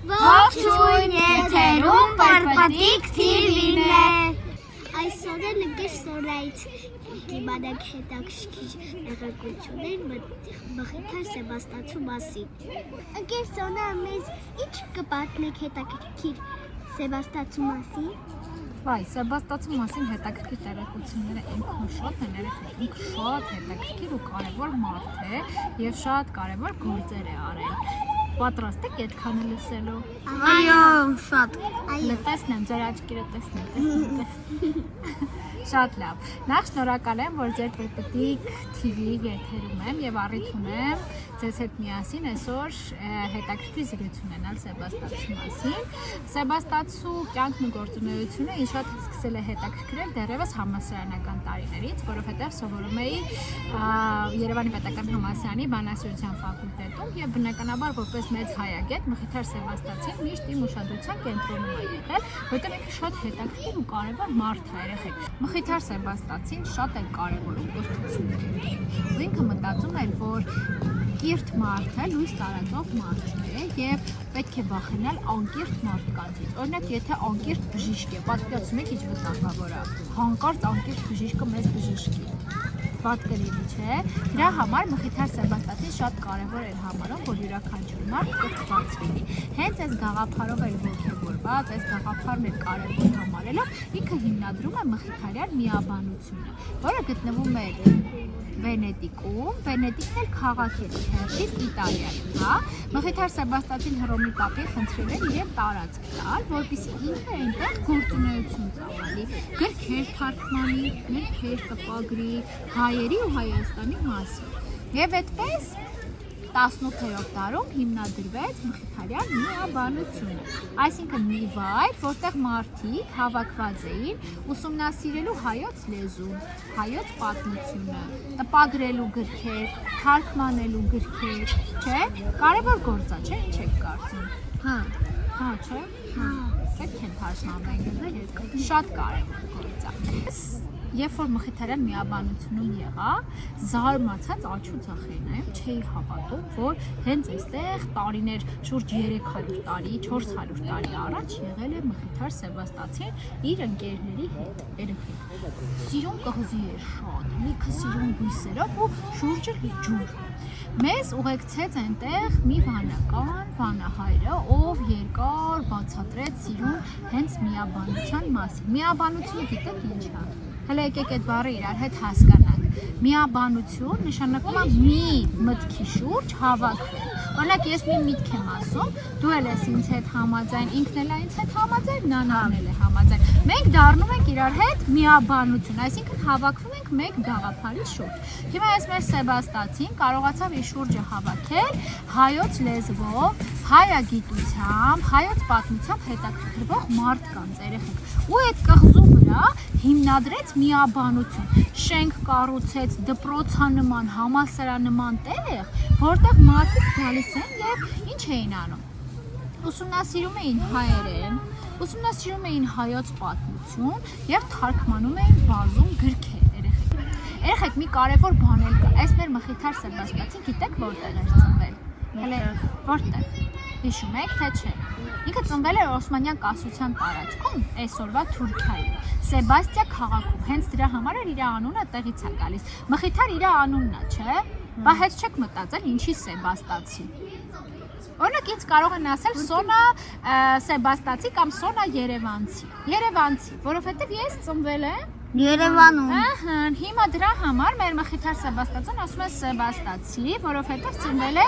Ողջույն եթերում Պրպտիկ TV-ն է։ Այսօր նկար Սորայից կիմանանք հետաքրքիր տեղեկություններ Մխիթար Սեբաստացու մասին։ Ընկեր Սոնա, մեզ ինչ կպատնեք հետաքրքիր Սեբաստացու մասին։ Վայ, Սեբաստացու մասին հետաքրքիր տեղեկությունները այնքան շատ են, երեխեք, շատ հետաքրքիր ու կարևոր մարդ է եւ շատ կարևոր գործեր է արել։ Պատրաստ եք այդքանը լսելու։ Այո, շատ։ Տեսնեմ, ձեր աչքերը տեսնեմ։ Շատ լավ։ Նախ շնորհակալ եմ, որ ձեր Պրպտիկ TV-ի եթերում եմ եւ առիթ ունեմ ձեզ հետ միասին այսօր հետաքրքիր զրույց ունենալ Սեբաստացու մասին։ Սեբաստացու կյանքն ու գործունեությունը ինձ շատ սկսել է հետաքրքրել դեռևս համալսարանական տարիներից, որովհետեւ սովորում էի Երևանի պետական համալսարանի բանասիրության ֆակուլտետում եւ բնականաբար որպես մեծ հայագետ Մխիթար Սեբաստացին միշտ իմ ուշադրության կենտրոնում է եղել, որտեղ ինքը շատ հետաքրքիր ու կարևոր մարդ է, երեխեք։ Մխիթար Սեբաստացին շատ է կարևորում կրթությունը։ Ու ինքը մտածում էր, որ կիրթ մարդը լույս տարածող մարդ է եւ պետք է վախենալ անկիրթ մարդկանցից։ Օրինակ, եթե անկիրթ բժիշկ է, պատկերացնում եք ինչ վտանգավոր է։ Հանկարծ անկիրթ բժիշկը մեծ բժիշկ է։ Պատկերելի չէ։ Դրա համար Մխիթար Սեբաստացին շատ կարևոր էր համարում, որ յուրաքանչյուր մարդ կրթված լինի։ Հենց այս գաղափարով էր ոգևորված, այս գաղափարն էր կարևոր համարելով, ինքը հիմնադրում է Մխիթարյան միաբանությունը, որը գտնվում է Վենետիկում, Վենետիկն էլ քաղաք է հերթից Իտալիայում, հա։ Մխիթար Սեբաստացին Հռոմի պապին խնդրել էր իրեն տարածք տալ, որպեսզի ինքը այնտեղ գործունեություն ծավալի, գրքեր թարգմանի, գրքեր տպագրի հայերի ու Հայաստանի մասին։ Եվ այդպես 18-րդ դարում հիմնադրվեց Մխիթարյան միաբանությունը, այսինքն մի վայր, որտեղ մարդիկ հավաքված էին ուսումնասիրելու հայոց լեզուն, հայոց պատմությունը, տպագրելու գրքեր, թարգմանելու գրքեր, չէ՞, կարևոր գործ է, չէ՞, ինչ եք կարծում։ Հա, չէ՞։ Պետք է թարգմանենք, շատ կարևոր գործ է։ Երբ որ Մխիթարյան միաբանությունում եղա, զարմացած աչու ձախերնայում չէի հավատում, որ հենց այստեղ տարիներ շուրջ 300 տարի, 400 տարի առաջ եղել է Մխիթար Սեբաստացին իր ընկերների հետ, երեխեք։ Սիրուն կղզի էր շատ, լիքը սիրուն բույսերով ու շուրջը ջուր։ Մեզ ուղեկցեց այնտեղ մի վանական, վանահայրը, ով երկար բացատրեց սիրուն հենց միաբանության մասին։ Միաբանությունը գիտեք ինչ է։ Հələ եկեք այդ բառը իրար հետ հասկանանք։ Միաբանություն նշանակում է մի մտքի շուրջ հավաքվել։ Օրինակ ես մի միտք եմ ասում, դու էլ ես ինձ հետ համաձայն, ինքն էլ է ինձ հետ համաձայն, նա էլ է համաձայն։ Մենք դառնում ենք իրար հետ միաբանություն, այսինքն հավաքվում ենք մեկ գաղափարի շուրջ։ Հիմա ես մեր Սեբաստացին կարողացավ իր շուրջը հավաքել հայոց լեզվով, հայագիտությամբ, հայոց պատմությամբ հետաքրքրվող մարդկանց, երեխեք։ Ու այդ կղզու վրա հիմնադրեց միաբանություն, շենք կառուցեց, դպրոցանման, համալսարանման տեղ, որտեղ մարդիկ գալիս են եւ ինչ էին անում։ Ուսումնասիրում էին հայերեն, ուսումնասիրում էին հայոց պատմություն եւ թարգմանում էին բազում գրքեր, երեխեք։ Երեխեք, մի կարևոր բան էլ կա։ Այս մեր Մխիթար Սեբաստացին գիտեք որտեղ էր ծնվել։ Հələ որտեղ։ Հիշում եք, թե չէ։ Ինքը ծնվել էր Օսմանյան կայսրության տարածքում, այսօրվա Թուրքիայում, Սեբաստիա քաղաքում։ Հենց դրա համար էլ իր անունը տեղից է գալիս։ Մխիթար իր անունն է, չէ՞։ Բա հետ չեք մտածել ինչի Սեբաստացի։ Օրինակ ինձ կարող են ասել Սոնա Սեբաստացի կամ Սոնա Երևանցի։ Երևանցի, որովհետև ես ծնվել եմ Երևանում։ Ահա, հիմա դրա համար մեր Մխիթար Սեբաստացին ասում է Սեբաստացի, որովհետև ծնվել է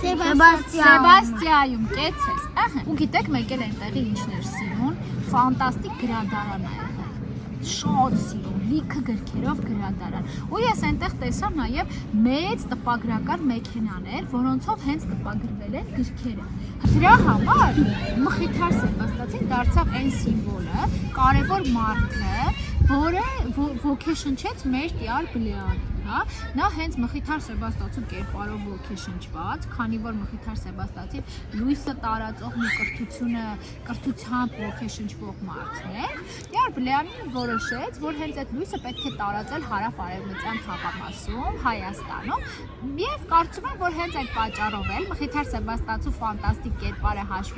Սեբաստիայում, կեցես։ Ահա, ու գիտեք մեկ էլ այնտեղի ինչն էր սիրուն, ֆանտաստիկ գրադարան է եղել։ Շատ սիրուն, լիքը գրքերով գրադարան։ Ու ես այնտեղ տեսա նաև մեծ տպագրական մեքենաներ, որոնցով հենց տպագրվել են գրքերը։ Դրա համար Մխիթար Սեբաստացին դարձավ այն սիմվոլը, կարևոր մարդը, որը ոգեշնչեց մեր տյար Բլեարին, հա։ Նա հենց Մխիթար Սեբաստացու կերպարով ոգեշնչված, քանի որ Մխիթար Սեբաստացին լույսը տարածող մի կրթությամբ ոգեշնչվող մարդն է, տյար Բլեարին որոշեց, որ հենց այդ լույսը պետք է տարածել հարավ-արևմտյան թաղամասում, Հայաստանում, եւ կարծում եմ, որ հենց այդ պատճառով էլ Մխիթար Սեբաստացու ֆանտաստիկ կերպարը հաշվի